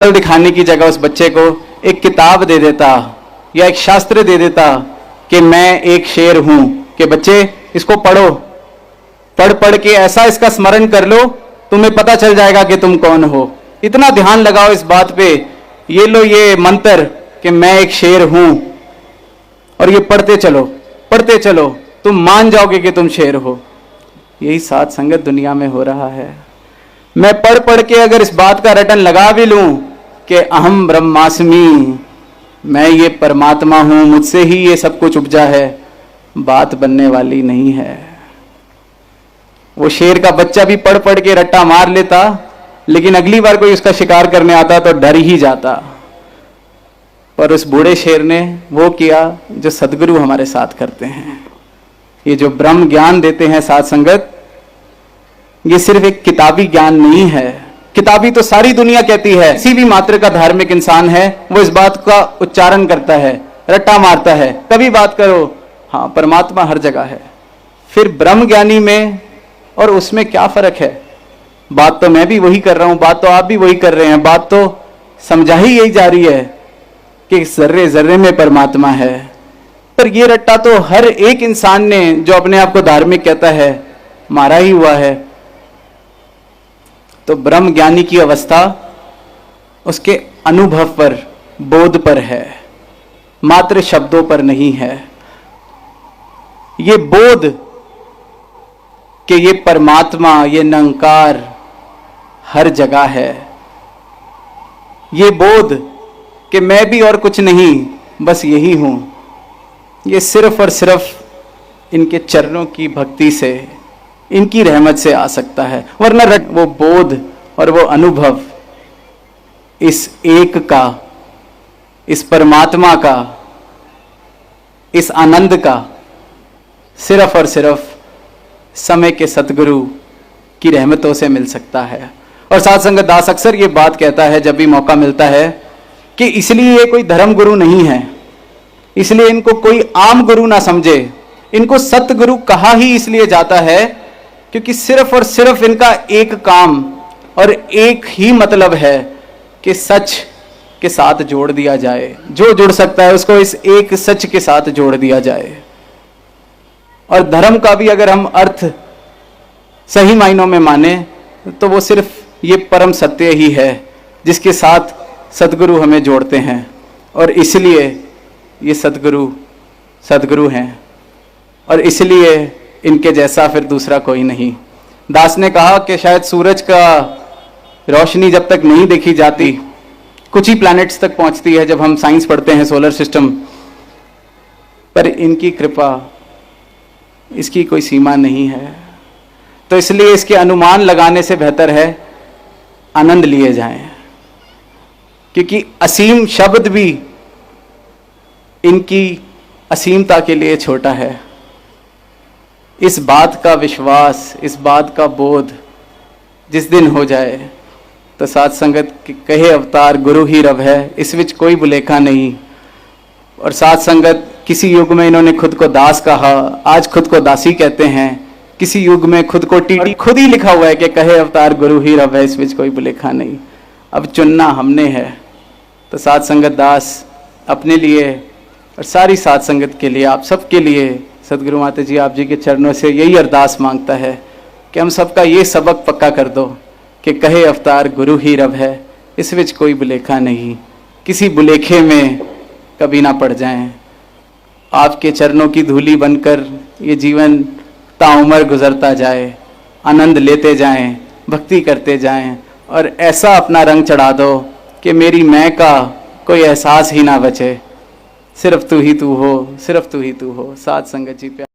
फल दिखाने की जगह उस बच्चे को एक किताब दे देता या एक शास्त्र दे देता कि मैं एक शेर हूं, कि बच्चे इसको पढ़ो, पढ़ पढ़ के ऐसा इसका स्मरण कर लो, तुम्हें पता चल जाएगा कि तुम कौन हो। इतना ध्यान लगाओ इस बात पे, ये लो ये मंत्र कि मैं एक शेर हूं, और ये पढ़ते चलो, तुम मान जाओगे कि तुम शेर हो। यही साध संगत दुनिया में हो रहा है। मैं पढ़ पढ़ के अगर इस बात का रटन लगा भी लूं कि अहम ब्रह्मास्मि, मैं ये परमात्मा हूं, मुझसे ही ये सब कुछ उपजा है, बात बनने वाली नहीं है। वो शेर का बच्चा भी पढ़ पढ़ के रट्टा मार लेता, लेकिन अगली बार कोई उसका शिकार करने आता तो डर ही जाता। पर उस बूढ़े शेर ने वो किया जो सदगुरु हमारे साथ करते हैं। ये जो ब्रह्म ज्ञान देते हैं साध संगत, ये सिर्फ एक किताबी ज्ञान नहीं है। किताबी तो सारी दुनिया कहती है, किसी भी मात्र का धार्मिक इंसान है वो इस बात का उच्चारण करता है, रट्टा मारता है, कभी बात करो, हाँ परमात्मा हर जगह है। फिर ब्रह्म ज्ञानी में और उसमें क्या फर्क है? बात तो मैं भी वही कर रहा हूं, बात तो आप भी वही कर रहे हैं, बात तो समझा ही यही जा रही है कि जर्रे जर्रे में परमात्मा है। पर यह रट्टा तो हर एक इंसान ने जो अपने आप को धार्मिक कहता है मारा ही हुआ है। तो ब्रह्म ज्ञानी की अवस्था उसके अनुभव पर, बोध पर है, मात्र शब्दों पर नहीं है। ये बोध कि ये परमात्मा, ये निरंकार हर जगह है, ये बोध कि मैं भी और कुछ नहीं, बस यही हूं, ये सिर्फ और सिर्फ इनके चरणों की भक्ति से, इनकी रहमत से आ सकता है। वरना वो बोध और वो अनुभव इस एक का, इस परमात्मा का, इस आनंद का सिर्फ और सिर्फ समय के सतगुरु की रहमतों से मिल सकता है। और साध संगत दास अक्सर ये बात कहता है जब भी मौका मिलता है कि इसलिए ये कोई धर्म गुरु नहीं है, इसलिए इनको कोई आम गुरु ना समझे, इनको सतगुरु कहा ही इसलिए जाता है क्योंकि सिर्फ और सिर्फ इनका एक काम और एक ही मतलब है कि सच के साथ जोड़ दिया जाए। जो जुड़ सकता है उसको इस एक सच के साथ जोड़ दिया जाए। और धर्म का भी अगर हम अर्थ सही मायनों में माने तो वो सिर्फ ये परम सत्य ही है जिसके साथ सदगुरु हमें जोड़ते हैं, और इसलिए ये सदगुरु हैं, और इसलिए इनके जैसा फिर दूसरा कोई नहीं। दास ने कहा कि शायद सूरज का रोशनी जब तक नहीं देखी जाती, कुछ ही प्लैनेट्स तक पहुंचती है जब हम साइंस पढ़ते हैं, सोलर सिस्टम, पर इनकी कृपा, इसकी कोई सीमा नहीं है। तो इसलिए इसके अनुमान लगाने से बेहतर है आनंद लिए जाएं, क्योंकि असीम शब्द भी इनकी असीमता के लिए छोटा है। इस बात का विश्वास, इस बात का बोध जिस दिन हो जाए तो साध संगत कहे अवतार गुरु ही रब है, इस विच कोई बुलेखा नहीं। और साध संगत किसी युग में इन्होंने खुद को दास कहा, आज खुद को दासी कहते हैं, किसी युग में खुद को टीटी, खुद ही लिखा हुआ है कि कहे अवतार गुरु ही रब है, इस विच कोई बुलेखा नहीं। अब चुनना हमने है। तो साध संगत दास अपने लिए और सारी साध संगत के लिए, आप सबके लिए सदगुरु माता जी आप जी के चरणों से यही अरदास मांगता है कि हम सबका ये सबक पक्का कर दो कि कहे अवतार गुरु ही रब है, इस विच कोई बुलेखा नहीं, किसी बुलेखे में कभी ना पड़ जाएं। आपके चरणों की धूली बनकर ये जीवन ताउमर गुजरता जाए, आनंद लेते जाएं, भक्ति करते जाएं, और ऐसा अपना रंग चढ़ा दो कि मेरी मैं का कोई एहसास ही ना बचे, सिर्फ तू ही तू हो, सिर्फ तू ही तू हो। साध संगत जी पे